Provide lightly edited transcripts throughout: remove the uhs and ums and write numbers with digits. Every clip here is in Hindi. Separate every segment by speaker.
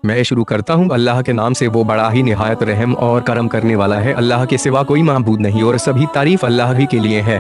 Speaker 1: मैं शुरू करता हूँ अल्लाह के नाम से, वो बड़ा ही निहायत रहम और करम करने वाला है। अल्लाह के सिवा कोई माबूद नहीं और सभी तारीफ अल्लाह ही के लिए है।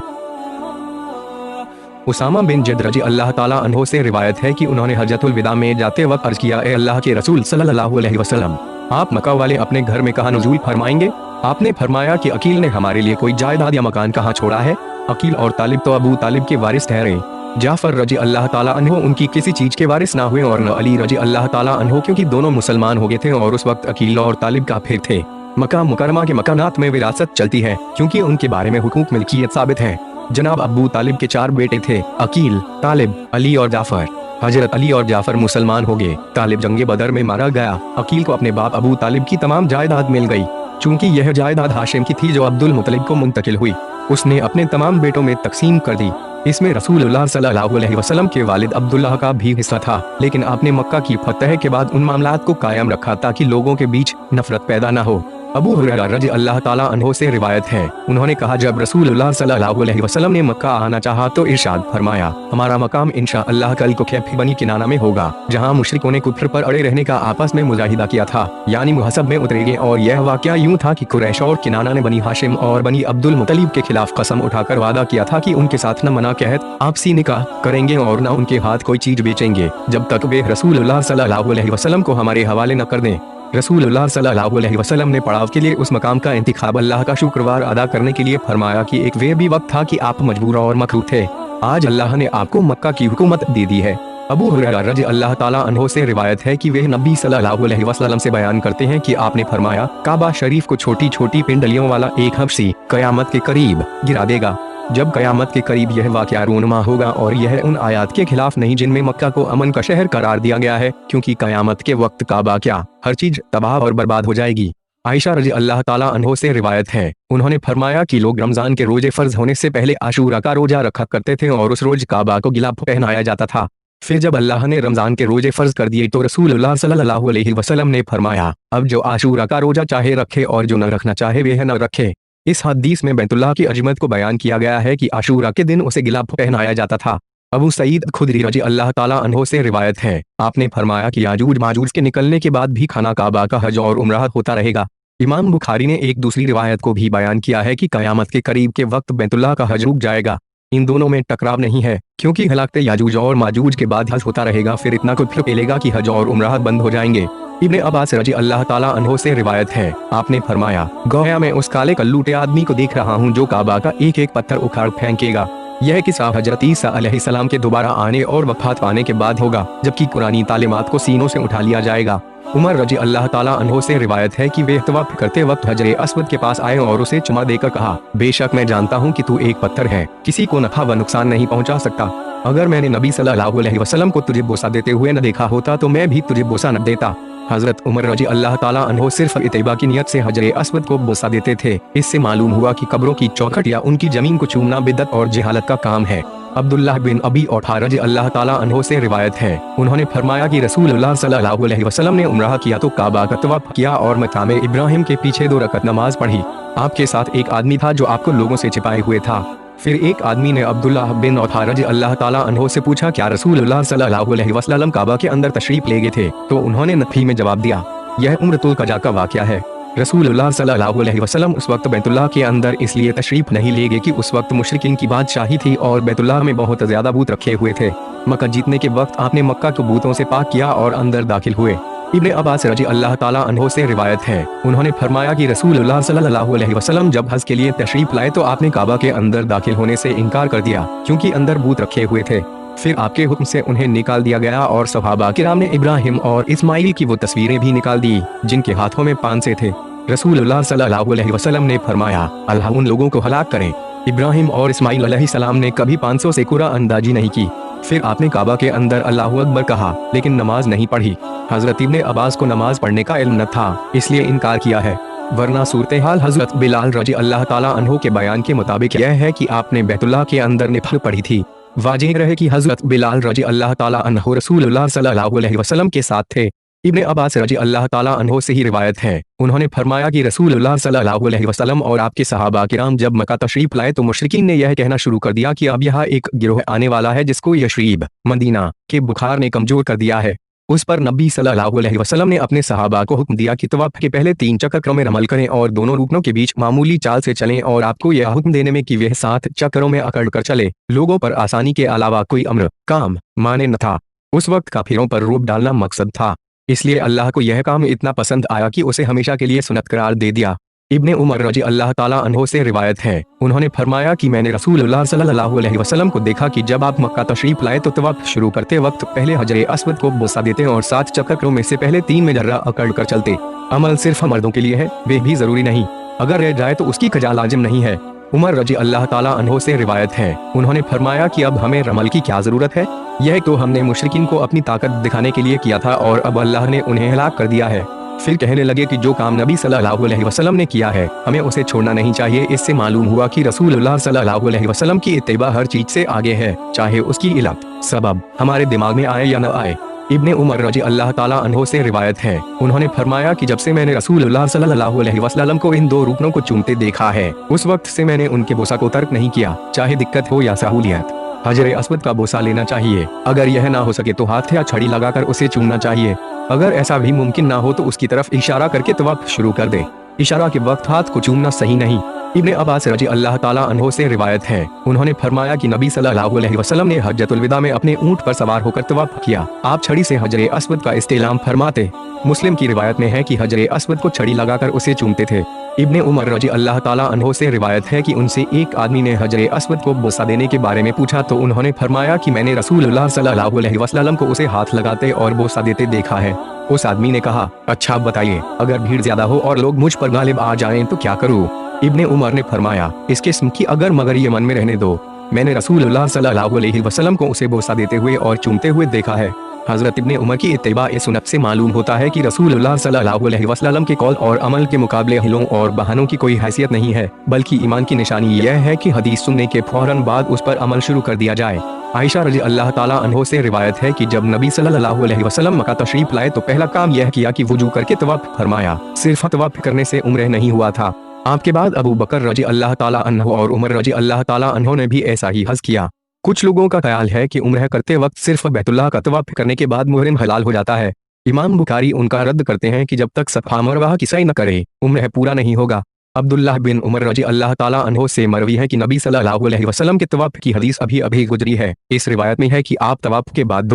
Speaker 1: उसामा बिन जद रजी अल्लाह ताला अन्हो से रिवायत है कि उन्होंने हजतुल विदा में जाते वक्त अर्ज किया, ए अल्लाह के रसूल सल्लल्लाहु अलैहि वसल्लम, आप मक्का वाले अपने घर में कहाँ नुज़ूल फरमाएंगे? आपने फरमाया कि अकील ने हमारे लिए कोई जायदाद या मकान कहाँ छोड़ा है? अकील और तालिब तो अबू तालिब के वारिस ठहरे। जाफर रजी अल्लाह ताला अन्हो उनकी किसी चीज के वारिस ना हुए और न अली रजी अल्लाह ताला अन्हो, क्योंकि दोनों मुसलमान हो गए थे और उस वक्त अकील और तालिब काफिर थे। मक्का मुकरमा के मकानात में विरासत चलती है क्योंकि उनके बारे में हुकूक मिल्कियत साबित है। जनाब अबू तालिब के 4 बेटे थे, अकील, तालिब, अली और जाफर। हजरत अली और जाफर मुसलमान हो गए। तालिब जंगे बदर में मारा गया। अकील को अपने बाप अबू तालिब की तमाम जायदाद मिल गई। चूंकि यह जायदाद हाशिम की थी जो अब्दुल मुतलिब को मुंतकिल हुई, उसने अपने तमाम बेटों में तकसीम कर दी। इसमें रसूलुल्लाह सल्लल्लाहु अलैहि वसल्लम के वालिद अब्दुल्लाह का भी हिस्सा था, लेकिन आपने मक्का की फतह के बाद उन मामलात को कायम रखा ताकि लोगों के बीच नफरत पैदा न हो। अबू हुरैरा रज़ी अल्लाह ताला अन्हो से रिवायत है, उन्होंने कहा, जब रसूलुल्लाह सल्लल्लाहु अलैहि वसल्लम ने मक्का आना चाहा तो इरशाद फरमाया, हमारा मकाम इंशाअल्लाह कल को कैफ बनी किनाना में होगा, जहां मुशरिकों ने कुफ्र पर अड़े रहने का आपस में मुजाहिदा किया था, यानी मुहसब में उतरेंगे। और यह वाकया यूं था कि कुरैश और किनाना ने बनी हाशिम और बनी अब्दुल मुतलिब के खिलाफ कसम उठाकर वादा किया था कि उनके साथ न मना कहत आपसी निकाह करेंगे और न उनके हाथ कोई चीज बेचेंगे जब तक वे रसूलुल्लाह सल्लल्लाहु अलैहि वसल्लम को हमारे हवाले न कर दें। रसूलुल्लाह सल्लल्लाहु अलैहि वसल्लम ने पड़ाव के लिए उस मकाम का इंतिखाब अल्लाह का शुक्रवार अदा करने के लिए फरमाया कि एक वे भी वक्त था कि आप मजबूर और मकरूह थे। आज अल्लाह ने आपको मक्का की हुकूमत दे दी है। अबू हुरैरा रज़ी अल्लाह ताला अन्हो से रिवायत है कि वे नबी सल्लल्लाहु अलैहि वसल्लम से बयान करते हैं कि आपने फरमाया, काबा शरीफ को छोटी छोटी पिंडलियों वाला एक हबशी कयामत के करीब गिरा देगा। जब कयामत के करीब यह वाक़या रूनुमा होगा और यह उन आयात के खिलाफ नहीं जिनमें मक्का को अमन का शहर करार दिया गया है, क्योंकि कयामत के वक्त काबा क्या हर चीज तबाह और बर्बाद हो जाएगी। आयशा रज़ी अल्लाह ताला अन्हो से रिवायत है, उन्होंने फरमाया कि लोग रमजान के रोजे फर्ज होने से पहले आशूरा का रोजा रखा करते थे और उस रोज काबा को गिलाफ पहनाया जाता था। फिर जब अल्लाह ने रमजान के रोजे फर्ज कर दिए तो रसूलुल्लाह सल्लल्लाहु अलैहि वसल्लम ने फरमाया, अब जो आशूरा का रोजा चाहे रखे और जो न रखना चाहे वह न रखे। इस हदीस में बैतुल्लाह की अजमत को बयान किया गया है कि आशूरा के दिन उसे गिलाफ पहनाया जाता था। अबू सईद खुदरी रज़ी अल्लाह ताला अन्हो से रिवायत है, आपने फरमाया कि याजूज माजूज के निकलने के बाद भी खाना काबा का हज और उम्राह होता रहेगा। इमाम बुखारी ने एक दूसरी रिवायत को भी बयान किया है कि कयामत के करीब के वक्त बैतुल्लाह का हज रुक जाएगा। इन दोनों में टकराव नहीं है, क्योंकि हलाकते याजूज और माजूज के बाद हज होता रहेगा, फिर इतना कुफ्र फैलेगा कि हज और उम्राह बंद हो जाएंगे। इब्ने अब्बास रज़ी अल्लाह ताला अन्हो से रिवायत है, आपने फरमाया, गोया मैं उस काले कल्लूटे आदमी को देख रहा हूँ जो काबा का एक एक पत्थर उखाड़ फेंकेगा। यह किस्सा हजरत ईसा अलैहिस्सलाम के दोबारा आने और वफात पाने के बाद होगा, जबकि कुरानी तालीमात को सीनों से उठा लिया जाएगा। उमर रज़ी अल्लाह ताला अन्हो से रिवायत है कि वे तवाफ करते वक्त हजरे अस्वद के पास आए और उसे चुमा देकर कहा, बेशक मैं जानता हूँ कि तू एक पत्थर है, किसी को नफा व नुकसान नहीं पहुँचा सकता। अगर मैंने नबी सल्लल्लाहु अलैहि वसल्लम को तुझे बोसा देते हुए न देखा होता तो मैं भी तुझे बोसा न देता। हजरत उमर रज़ी अल्लाह ताला अन्हो सिर्फ इत्तिबा की नियत से हजरे अस्वद को बोसा देते थे। इससे मालूम हुआ कि कब्रों की चौखट या उनकी जमीन को चूमना बिदअत और जहालत का काम है। अब्दुल्लाह बिन अबी औठा रज़ी अल्लाह ताला अन्हो से रिवायत है, उन्होंने फरमाया कि रसूलुल्लाह सल्लल्लाहु अलैहि वसल्लम ने उम्राह किया तो काबा का तवाफ किया और मकाम इब्राहिम के पीछे 2 रकअत नमाज पढ़ी। आपके साथ एक आदमी था जो आपको लोगों से छिपाए हुए था। फिर एक आदमी ने अब्दुल्लाह बिन औठा रज़ी अल्लाह ताला अन्हो से पूछा, क्या रसूलुल्लाह सल्लल्लाहु अलैहि वसल्लम काबा के अंदर तशरीफ ले गए थे? तो उन्होंने नफी में जवाब दिया। यह उम्रतुल कजा का वाकया है। रसूलुल्लाह सल्लल्लाहु अलैहि वसल्लम उस वक्त बैतुल्लाह के अंदर इसलिए तशरीफ नहीं ले गए कि उस वक्त मुशरिकीन की बादशाही थी और बैतुल्लाह में बहुत ज्यादा बूत रखे हुए थे। मक्का जीतने के वक्त आपने मक्का को बूतों से पाक किया और अंदर दाखिल हुए। इब्ने अब्बास रज़ी अल्लाह ताला अन्हो से रिवायत है, उन्होंने फरमाया कि रसूलुल्लाह सल्लल्लाहु अलैहि वसल्लम जब हज के लिए तशरीफ लाए तो आपने काबा के अंदर दाखिल होने से इनकार कर दिया, क्योंकि अंदर बूत रखे हुए थे। फिर आपके हुक्म से उन्हें निकाल दिया गया और सहाबा किराम ने इब्राहिम और इस्माइल की वो तस्वीरें भी निकाल दी जिनके हाथों में पांसे थे। रसूलुल्लाह सल्लल्लाहु अलैहि वसल्लम ने फरमाया, अल्लाह उन लोगों को हलाक करे। इब्राहिम और इस्माइल अलैहिस्सलाम ने कभी 500 से कुरा अंदाजी नहीं की। फिर आपने काबा के अंदर अल्लाहु अकबर कहा, लेकिन नमाज नहीं पढ़ी। हजरत इब्ने अब्बास को नमाज पढ़ने का इल्म न था, इसलिए इनकार किया है, वरना सूरत हाल हजरत बिलाल रज़ी अल्लाह ताला अन्हो के बयान के मुताबिक यह है कि आपने बैतुल्लाह के अंदर निफल पढ़ी थी। वाजिह रहे कि हजरत बिलाल रज़ी अल्लाह ताला अन्हो रसूलुल्लाह सल्लल्लाहु अलैहि वसल्लम के साथ थे। इब्ने अब्बास रज़ी अल्लाह ताला अन्हो से ही रिवायत है, उन्होंने फरमाया कि रसूलुल्लाह सल्लल्लाहु अलैहि वसल्लम और आपके सहाबा किराम जब मक्का तशरीफ लाए तो मुशरिकीन ने यह कहना शुरू कर दिया कि अब यहाँ एक गिरोह आने वाला है जिसको यशरीब मदीना के बुखार ने कमजोर कर दिया है। उस पर नबी सल्लल्लाहु अलैहि वसल्लम ने अपने सहाबा को हुक्म दिया कि तवाफ के पहले 3 चक्रों में रमल करें और दोनों रुकनों के बीच मामूली चाल से चलें, और आपको यह हुक्म देने में कि वह 7 चक्रों में अकड़ कर चले। लोगों पर आसानी के अलावा कोई अम्र काम माने न था। उस वक्त काफिरों पर रोब डालना मकसद था, इसलिए अल्लाह को यह काम इतना पसंद आया कि उसे हमेशा के लिए सुन्नत करार दे दिया। इब्ने उमर रजी अल्लाह ताला अन्हो से रिवायत है, उन्होंने फरमाया कि मैंने रसूलुल्लाह सल्लल्लाहु अलैहि वसल्लम को देखा कि जब आप मक्का तशरीफ लाए तो तवाफ शुरू करते वक्त पहले हजरे अस्वद को बुसा देते और 7 चक्रों में से पहले 3 में जर्रा अकड़ कर चलते। अमल सिर्फ मर्दों के लिए है, वे भी जरूरी नहीं, अगर रह जाए तो उसकी कजा लाजिम नहीं है। उमर रजी अल्लाह ताला अन्हो से रिवायत है, उन्होंने फरमाया कि अब हमें रमल की क्या जरूरत है, यह तो हमने मुशरिकीन को अपनी ताकत दिखाने के लिए किया था और अब अल्लाह ने उन्हें हलाक कर दिया है। फिर कहने लगे कि जो काम नबी सल्लल्लाहु अलैहि वसल्लम ने किया है हमें उसे छोड़ना नहीं चाहिए। इससे मालूम हुआ कि रसूलुल्लाह सल्लल्लाहु अलैहि वसल्लम की इत्तिबा हर चीज से आगे है, चाहे उसकी इल्लत सबब हमारे दिमाग में आए या न आए। इब्ने उमर रजी अल्लाह ताला अन्हो से रिवायत है, उन्होंने फरमाया कि जब से मैंने रसूलुल्लाह सल्लल्लाहु अलैहि वसल्लम को इन 2 रुकनों को चूमते देखा है, उस वक्त से मैंने उनके बोसा को तर्क नहीं किया, चाहे दिक्कत हो या सहूलियत। हजरे अस्वद का बोसा लेना चाहिए, अगर यह ना हो सके तो हाथ या छड़ी लगाकर उसे चूमना चाहिए। अगर ऐसा भी मुमकिन ना हो तो उसकी तरफ इशारा करके तवाफ शुरू कर दे। इशारा के वक्त हाथ को चूमना सही नहीं। इब्ने अब्बास रजी अल्लाह ताला अन्हो से रिवायत है, उन्होंने फरमाया कि नबी सल्लल्लाहु अलैहि वसल्लम ने हज्जतुल विदा में अपने ऊंट पर सवार होकर तवाफ किया। आप छड़ी से हजरे अस्वद का इस्तेलाम फरमाते। मुस्लिम की रिवायत में है कि हजरे अस्वद को छड़ी लगाकर उसे चूमते थे। इब्ने उमर रजी अल्लाह ताला अन्हो से रिवायत है कि उनसे एक आदमी ने हजरे अस्वद को बोसा देने के बारे में पूछा तो उन्होंने फरमाया कि मैंने रसूलुल्लाह सल्लल्लाहु अलैहि वसल्लम को उसे हाथ लगाते और बोसा देते देखा है। उस आदमी ने कहा, अच्छा बताइए, अगर भीड़ ज्यादा हो और लोग मुझ पर गालिब आ जाएं तो क्या करूं? इब्ने उमर ने फरमाया, इस किस्म की अगर मगर ये मन में रहने दो, मैंने रसूलुल्लाह सल्लल्लाहु अलैहि वसल्लम को उसे बोसा देते हुए और चूमते हुए देखा है। हजरत इब्ने उमर की इत्तिबा सुन्नत से मालूम होता है कि रसूलुल्लाह सल्लल्लाहु अलैहि वसल्लम के कौल और अमल के मुकाबले हिलों और बहानों की कोई हैसियत नहीं है, बल्कि ईमान की निशानी यह है कि हदीस सुनने के फौरन बाद उस पर अमल शुरू कर दिया जाए। आयशा रजी अल्लाह ताला अन्हो से रिवायत है कि जब नबी सल्लल्लाहु अलैहि वसल्लम मक्का तशरीफ लाए तो पहला काम यह किया कि वुजू करके तवाफ फरमाया। सिर्फ तवाफ करने से उम्र नहीं हुआ था। आपके बाद अबू बकर रजी अल्लाह ताला अन्हो और उमर रजी अल्लाह ताला अन्हो ने भी ऐसा ही हज किया। कुछ लोगों का ख्याल है कि उम्र करते वक्त सिर्फ बैतुल्लाह का तवाफ करने के बाद मुहरिम हलाल हो जाता है। इमाम बुखारी उनका रद्द करते हैं कि जब तक सफ़ा मरवा की सई न करे उम्र पूरा नहीं होगा। अब्दुल्लाह बिन उमर रजी अल्लाह ताला अन्हो से मरवी है कि नबी सल्लल्लाहु अलैहि वसल्लम के तवाफ की हदीस अभी अभी गुजरी है। इस रिवायत में है कि आप तवाफ के बाद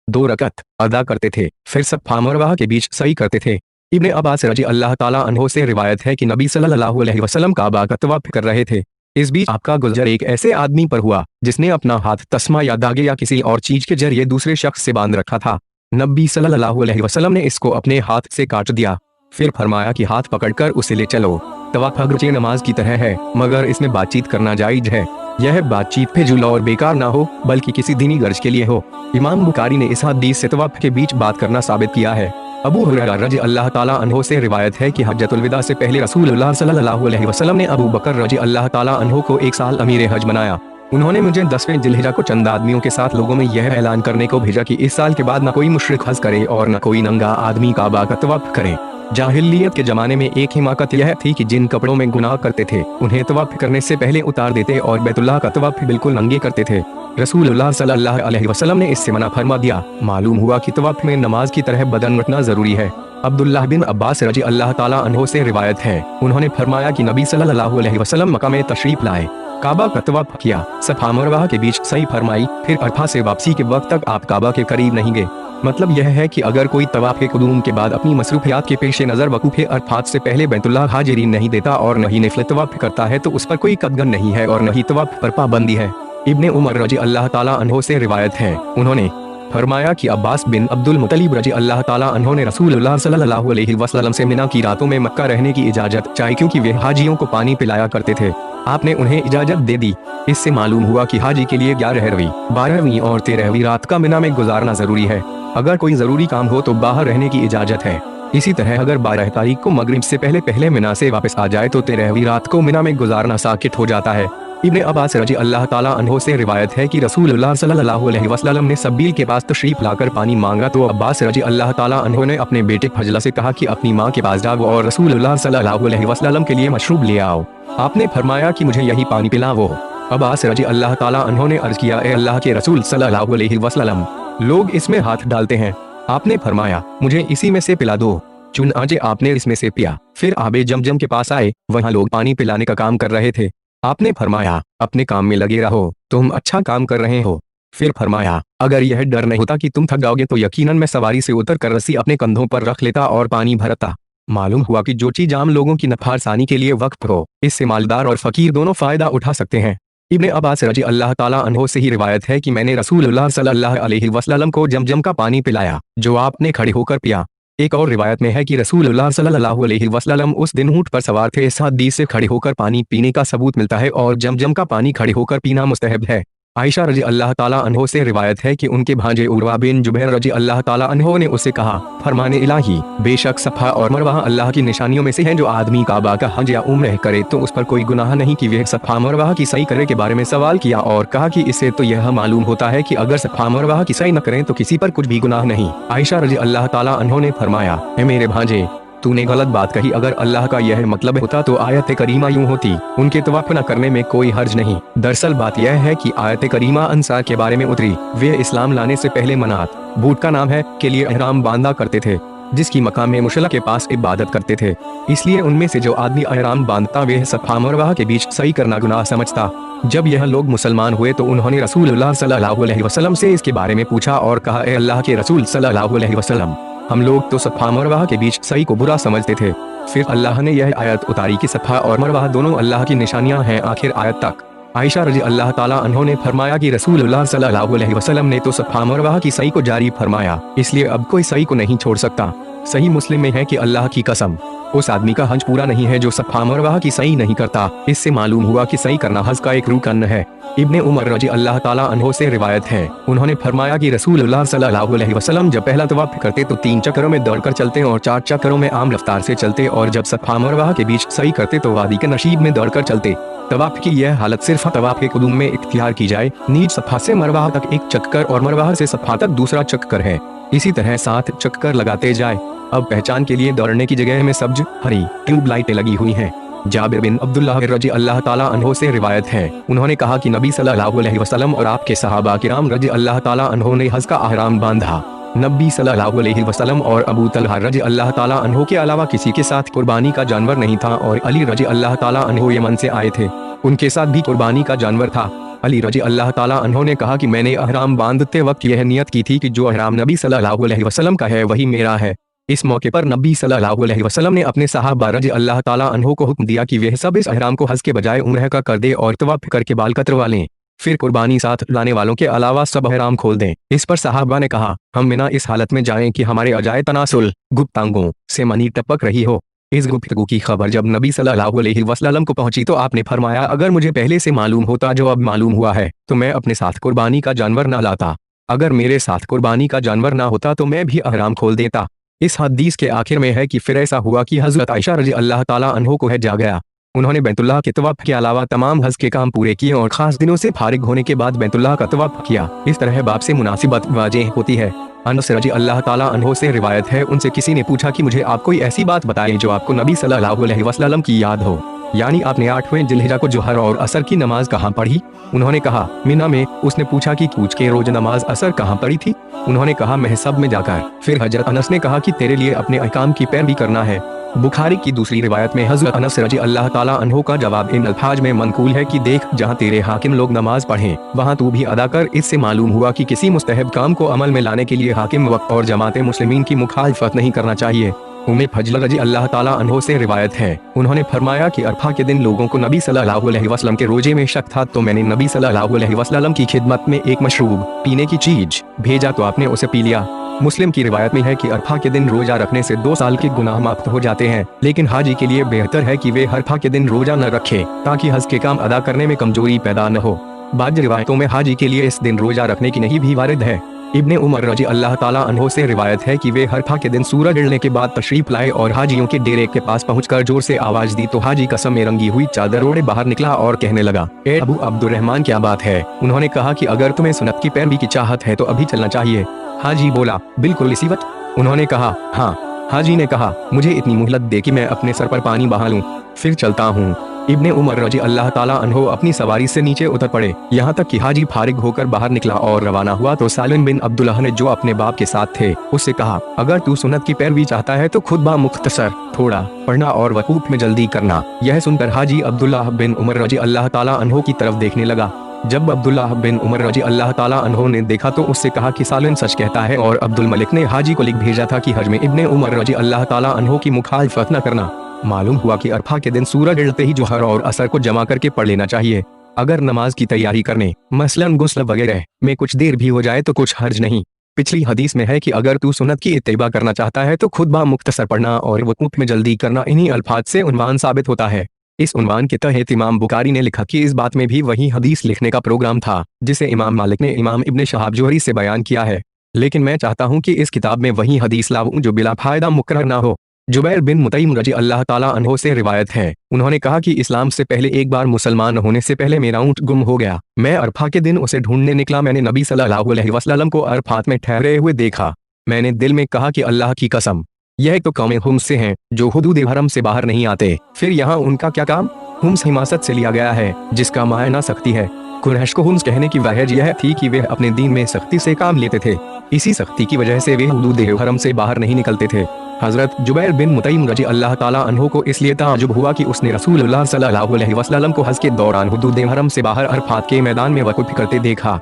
Speaker 1: 2 रकत अदा करते थे, फिर सफ़ा मरवा के बीच सई करते थे। इब्ने अब्बास रजी अल्लाह ताला अन्हो से रिवायत है कि नबी सल्लल्लाहु अलैहि वसल्लम काबा का तवाफ कर रहे थे। इस बीच आपका गुजर एक ऐसे आदमी पर हुआ जिसने अपना हाथ तस्मा या दागे या किसी और चीज के जरिए दूसरे शख्स से बांध रखा था। नबी सल्लल्लाहु अलैहि वसल्लम ने इसको अपने हाथ से काट दिया, फिर फरमाया कि हाथ पकड़कर उसे ले चलो। तवाफ अगरचे नमाज की तरह है, मगर इसमें बातचीत करना जायज है। यह बातचीत फिजूल और बेकार ना हो, बल्कि किसी दीनी गर्ज के लिए हो। इमाम बुखारी ने इस हदीस से तवाफ के बीच बात करना साबित किया है। अबू हुरैरा रजी अल्लाह ताला अन्हो से रिवायत है कि हज्जतुल विदा से पहले रसूलुल्लाह सल्लल्लाहु अलैहि वसल्लम ने अबू बकर रजी अल्लाह ताला अन्हो को 1 साल अमीर हज बनाया। उन्होंने मुझे 10वें जिलहिजा को चंद आदमियों के साथ लोगों में यह ऐलान करने को भेजा कि इस साल के बाद न कोई मुशरिक हज करे और न कोई नंगा आदमी काबा का तवाफ करे। जाहिलियत के जमाने में एक हिमाकत यह थी कि जिन कपड़ों में गुनाह करते थे उन्हें तवाफ करने से पहले उतार देते और बैतुल्लाह का तवाफ बिल्कुल नंगे करते थे। रसूलुल्लाह सल्लल्लाहु अलैहि वसल्लम ने इससे मना फरमा दिया। मालूम हुआ कि तवाफ में नमाज की तरह बदन रखना जरूरी है। अब्दुल्लाह बिन अब्बास रजी अल्लाह ताला अन्हो से रिवायत है, उन्होंने फरमाया कि नबी सल्लल्लाहु अलैहि वसल्लम मक्का में तशरीफ लाए, काबा का तवाफ किया, सफा मरवा के बीच सही फरमाई, फिर अरफा से वापसी के वक्त तक आप काबा के करीब नहीं गए। मतलब यह है कि अगर कोई तवाफ कुदूम के बाद अपनी मसरूफियात के पेश नज़र वकूफ़ अरफात से पहले बैतुल्लाह हाजिरीन नहीं देता और न ही नफिल तवाफ करता है तो उस पर कोई कदगन नहीं है और न ही तवाफ पर पाबंदी है। इब्ने उमर रजी अल्लाह ताला अन्हो से रिवायत है, उन्होंने फरमाया कि अब्बास बिन अब्दुल मुत्तलिब रजी अल्लाह ताला अन्हो ने रसूलुल्लाह सल्लल्लाहु अलैहि वसल्लम से मिना की रातों में मक्का रहने की इजाजत चाही क्योंकि वे हाजियों को पानी पिलाया करते थे। आपने उन्हें इजाजत दे दी। इससे मालूम हुआ कि हाजी के लिए 11वीं, 12वीं और 13वीं रात का मिना में गुजारना जरूरी है। अगर कोई जरूरी काम हो तो बाहर रहने की इजाजत है। इसी तरह अगर 12 तारीख को मगरिब से पहले मिना से वापस आ जाए तो 13वीं रात को मिना में गुजारना साकित हो जाता है। इब्ने अब्बास रजी अल्लाह ताला अन्हो से रिवायत है कि रसूलुल्लाह सल्लल्लाहु अलैहि वसल्लम ने सबील के पास तशरीफ लाकर पानी मांगा तो अब्बास रजी अल्लाह ताला अन्हो ने अपने बेटे फजला से कहा कि अपनी माँ के पास जाओ और रसूलुल्लाह सल्लल्लाहु अलैहि वसल्लम के लिए मशरूब ले आओ। आपने फरमाया कि मुझे यही पानी पिलाओ। अब्बास रजी अल्लाह ताला अन्हो ने अर्ज किया, ए अल्लाह के रसूल सल्लल्लाहु अलैहि वसल्लम, लोग इसमें हाथ डालते हैं। आपने फरमाया, मुझे इसी में से पिला दो। चुनांचे आपने इसमें से पिया। फिर आबे जमजम के पास आए, वहाँ लोग पानी पिलाने का काम कर रहे थे। आपने फरमाया, अपने काम में लगे रहो, तुम अच्छा काम कर रहे हो। फिर फरमाया, अगर यह डर नहीं होता कि तुम थक जाओगे तो यकीनन मैं सवारी से उतर कर रस्सी अपने कंधों पर रख लेता और पानी भरता। मालूम हुआ कि जो चीज आम लोगों की नफारसानी के लिए वक्फ हो, इससे मालदार और फकीर दोनों फायदा उठा सकते हैं। इब्ने अब्बास रजी अल्लाह ताला अन्हो से ही रिवायत है कि मैंने रसूलुल्लाह सल्लल्लाहु अलैहि वसल्लम को जमजम का पानी पिलाया, जो आपने खड़े होकर पिया। एक और रिवायत में है कि रसूलुल्लाह सल्लल्लाहु अलैहि वसल्लम उस दिन ऊंट पर सवार थे। इस हदीस से खड़े होकर पानी पीने का सबूत मिलता है और जमजम का पानी खड़े होकर पीना मुस्तहब है। आयशा रजी अल्लाह ताला अन्हो से रिवायत है कि उनके भांजे उर्वा बिन जुबैर रजी अल्लाह ताला अन्हो ने उससे कहा, फरमाने इलाही, बेशक सफा और मरवा अल्लाह की निशानियों में से हैं। जो आदमी काबा का हज या उम्र करे तो उस पर कोई गुनाह नहीं कि वह सफा मरवा की सही करे के बारे में सवाल किया और कहा कि इससे तो यह मालूम होता है कि अगर सफा मरवा की सही न करें तो किसी पर कुछ भी गुनाह नहीं। आयशा रजी अल्लाह ताला अन्हो ने फरमाया, ए मेरे भांजे, तूने गलत बात कही। अगर अल्लाह का यह मतलब होता तो आयत करीमा यूं होती, उनके तवाफ न करने में कोई हर्ज नहीं। दरअसल बात यह है कि आयत करीमा अंसार के बारे में उतरी। वे इस्लाम लाने से पहले मनात, बूट का नाम है, के लिए एहराम बांधा करते थे, जिसकी मकाम में मुशल्ला के पास इबादत करते थे। इसलिए उनमें से जो आदमी एहराम बांधता वह सफा मरवा के बीच सही करना गुनाह समझता। जब यह लोग मुसलमान हुए तो उन्होंने रसूलुल्लाह सल्लल्लाहु अलैहि वसल्लम से इसके बारे में पूछा और कहा, ए अल्लाह के रसूल सल्लल्लाहु अलैहि वसल्लम, हम लोग तो सफा मरवा के बीच सही को बुरा समझते थे। फिर अल्लाह ने यह आयत उतारी कि सफा और मरवा दोनों अल्लाह की निशानियां हैं, आखिर आयत तक। आयशा रजी अल्लाह ताला अन्हो ने फरमाया कि रसूलुल्लाह सल्लल्लाहु अलैहि वसल्लम ने तो सफा मरवा की सही को जारी फरमाया, इसलिए अब कोई सही को नहीं छोड़ सकता। सही मुस्लिम में है कि अल्लाह की कसम, उस आदमी का हज पूरा नहीं है जो सफा मरवा की सही नहीं करता। इससे मालूम हुआ कि सही करना हज का एक रुकन है। इब्ने उमर रजी अल्लाह ताला अन्हो से रिवायत है, उन्होंने फरमाया कि रसूलुल्लाह सल्लल्लाहु अलैहि वसल्लम जब पहला तवाफ करते तो 3 चक्करों में दौड़कर चलते और 4 चक्करों में आम रफ्तार से चलते, और जब सफा मरवा के बीच सही करते तो वादी के नशीब में दौड़कर चलते। तवाफ की यह हालत सिर्फ तवाफ के कुदूम में इख्तियार की जाए। नीज सफा से मरवा तक एक चक्कर और मरवा से सफा तक दूसरा चक्कर है। इसी तरह 7 चक्कर लगाते जाए। अब पहचान के लिए दौड़ने की जगह में सब्ज हरी ट्यूब लाइटें लगी हुई हैं। जाबिर बिन अब्दुल्लाह रजी अल्लाह ताला अन्हो से रिवायत है, उन्होंने कहा कि नबी सल्लल्लाहु अलैहि वसल्लम और आपके सहाबा किराम रजी अल्लाह ताला अन्हो ने हज का अहराम बांधा। नबी सल्लल्लाहु अलैहि वसल्लम और अबू तलहा रजी अल्लाह ताला अन्हो के अलावा किसी के साथ कुर्बानी का जानवर नहीं था, और अली रजी अल्लाह ताला अन्हो यमन से आए थे, उनके साथ भी कुर्बानी का जानवर था। अली रजी अल्लाह ताला अन्हो ने कहा कि मैंने अहराम बांधते वक्त यह नियत की थी कि जो अहराम नबी सल्लल्लाहु अलैहि वसल्लम का है वही मेरा है। इस मौके पर नबी सल्लल्लाहु अलैहि वसल्लम ने अपने सहाबा रजी अल्लाह ताला अन्हो को हुक्म दिया कि वे सब इस अहराम को हज के बजाय उम्रह का कर दे और तवाफ करके बाल कतरवा लें। फिर कुर्बानी साथ लाने वालों के अलावा सब अहराम खोल दें। इस पर सहाबा ने कहा, हम मिना इस हालत में जाएं कि हमारे अजाए तनासुल गुप्तांगों से मनी टपक रही हो। इस गुफ्तगू की खबर जब नबी सल्लल्लाहु अलैहि वसल्लम को पहुंची तो आपने फरमाया, अगर मुझे पहले से मालूम होता जो अब मालूम हुआ है तो मैं अपने साथ कुर्बानी का जानवर न लाता। अगर मेरे साथ कुर्बानी का जानवर न होता तो मैं भी अहराम खोल देता। इस हदीस के आखिर में है कि फिर ऐसा हुआ कि हजरत आयशा रजी अल्लाह ताला अन्हो को हज जा गया। उन्होंने बैतुल्लाह के तवाफ के अलावा तमाम हज के काम पूरे किए और खास दिनों से फारिग होने के बाद बैतुल्लाह का तवाफ किया। इस तरह बाप से मुनासिबत वाज़ेह होती है। अनस रजी अल्लाह ताला अन्हो से रिवायत है, उनसे किसी ने पूछा कि मुझे आप कोई ऐसी बात बताएं जो आपको नबी सल्लल्लाहु अलैहि वसल्लम की याद हो, यानी आपने 8वें जिलहिजा को जोहर और असर की नमाज कहाँ पढ़ी? उन्होंने कहा, मिना में। उसने पूछा कि कूच के रोज नमाज असर कहाँ पढ़ी थी? उन्होंने कहा, महसब में जाकर। फिर हजरत अनस ने कहा कि तेरे लिए अपने अहकाम की पैरवी करना है। बुखारी की दूसरी रिवायत में हजरत अनस रजी अल्लाह ताला अन्हो का जवाब इन अल्फाज में मनकूल है कि देख, जहाँ तेरे हाकिम लोग नमाज पढ़ें वहाँ तू भी अदा कर। इससे मालूम हुआ कि किसी मुस्तहब काम को अमल में लाने के लिए हाकिम वक्त और जमात मुस्लिमीन की मुखालफत नहीं करना चाहिए। उम्मे फजल रजी अल्लाह ताला अन्हो से रिवायत है, उन्होंने फरमाया कि अरफा के दिन लोगों को नबी सल्लल्लाहु अलैहि वसल्लम के रोजे में शक था, तो मैंने नबी सल्लल्लाहु अलैहि वसल्लम की खिदमत में एक मशरूब पीने की चीज भेजा तो आपने उसे पी लिया। मुस्लिम की रिवायत में है कि अरफा के दिन रोजा रखने से 2 साल के गुनाह माफ हो जाते हैं, लेकिन हाजी के लिए बेहतर है कि वे अरफा के दिन रोजा न रखे ताकि हज के काम अदा करने में कमजोरी पैदा न हो। बाद रिवायतों में हाजी के लिए इस दिन रोजा रखने की नहीं भी वारिद है। इब्ने उमर रजी अल्लाह ताला अन्हो से रिवायत है कि वे अरफा के दिन सूरज गिरने के बाद तशरीफ लाए और हाजियों के डेरे के पास पहुंचकर जोर से आवाज दी तो हाजी कसम में रंगी हुई चादर ओढ़े बाहर निकला और कहने लगा, ए अबू अब्दुर्रहमान क्या बात है? उन्होंने कहा कि अगर तुम्हें सुन्नत की पैरवी की चाहत है तो अभी चलना चाहिए। हाजी बोला, बिल्कुल इसी वक्त। उन्होंने कहा, हाँ। हाजी ने कहा, मुझे इतनी मोहलत दे कि मैं अपने सर पर पानी बहा लूं, फिर चलता हूँ। इब्ने उमर रजी अल्लाह ताला अन्हो अपनी सवारी से नीचे उतर पड़े। यहाँ तक कि हाजी फारिग होकर बाहर निकला और रवाना हुआ तो सालिम बिन अब्दुल्लाह ने जो अपने बाप के साथ थे उससे कहा, अगर तू सुन्नत की पैरवी चाहता है तो खुतबा मुख्तसर थोड़ा पढ़ना और वकूफ में जल्दी करना। यह सुनकर हाजी अब्दुल्लाह बिन उमर रजी अल्लाह ताला अन्हो की तरफ देखने लगा। जब अब्दुल्लाह बिन उमर रजी अल्लाह ताला अन्हो ने देखा तो उससे कहा कि सालिम सच कहता है, और अब्दुल मलिक ने हाजी को लिख भेजा था कि हज में इब्ने उमर रजी अल्लाह ताला अन्हो की मुखालफत न करना। मालूम हुआ कि अरफा के दिन सूरज ढलते ही जोहर और असर को जमा करके पढ़ लेना चाहिए। अगर नमाज की तैयारी करने मसलन गुस्ल वगैरह में कुछ देर भी हो जाए तो कुछ हर्ज नहीं। पिछली हदीस में है कि अगर तू सुन्नत की इत्तिबा करना चाहता है तो खुतबा मुख्तसर पढ़ना और वकूफ में जल्दी करना। इन्हीं अल्फाज से उन्वान साबित होता है। इस उन्वान के तहत इमाम बुखारी ने लिखा कि इस बात में भी वही हदीस लिखने का प्रोग्राम था जिसे इमाम मालिक ने इमाम इब्ने शहाब जोहरी से बयान किया है, लेकिन मैं चाहता हूँ कि इस किताब में वही हदीस लाऊं जो बिला फायदा मुकर्रर ना हो। जुबैर बिन मुतइम रजी अल्लाह ताला अन्हो से रिवायत है, उन्होंने कहा कि इस्लाम से पहले एक बार मुसलमान होने से पहले मेरा ऊँट गुम हो गया। मैं अरफा के दिन उसे ढूंढने निकला। मैंने नबी सल्लल्लाहु अलैहि वसल्लम को अरफात में ठहरे हुए देखा। मैंने दिल में कहा कि अल्लाह की कसम, यह तो कौम हुम्स से हैं जो हुदूद हरम से बाहर नहीं आते। फिर यहाँ उनका क्या काम? हुम्स हिमासत से लिया गया है जिसका मायना सख्ती है। कुरैश को हुम्स कहने की वजह यह थी कि वे अपने दीन में सख्ती से काम लेते थे। इसी सख्ती की वजह से वे हुदूद हरम से बाहर नहीं निकलते थे। हजरत जुबैर बिन मुतइम रजी अल्लाह ताला अन्हो को इसलिए ताजुब हुआ कि उसने रसूलुल्लाह सल्लल्लाहु अलैहि वसल्लम को हज के दौरान हुदूद हरम से बाहर अरफात के मैदान में वक़ूफ़ करते देखा।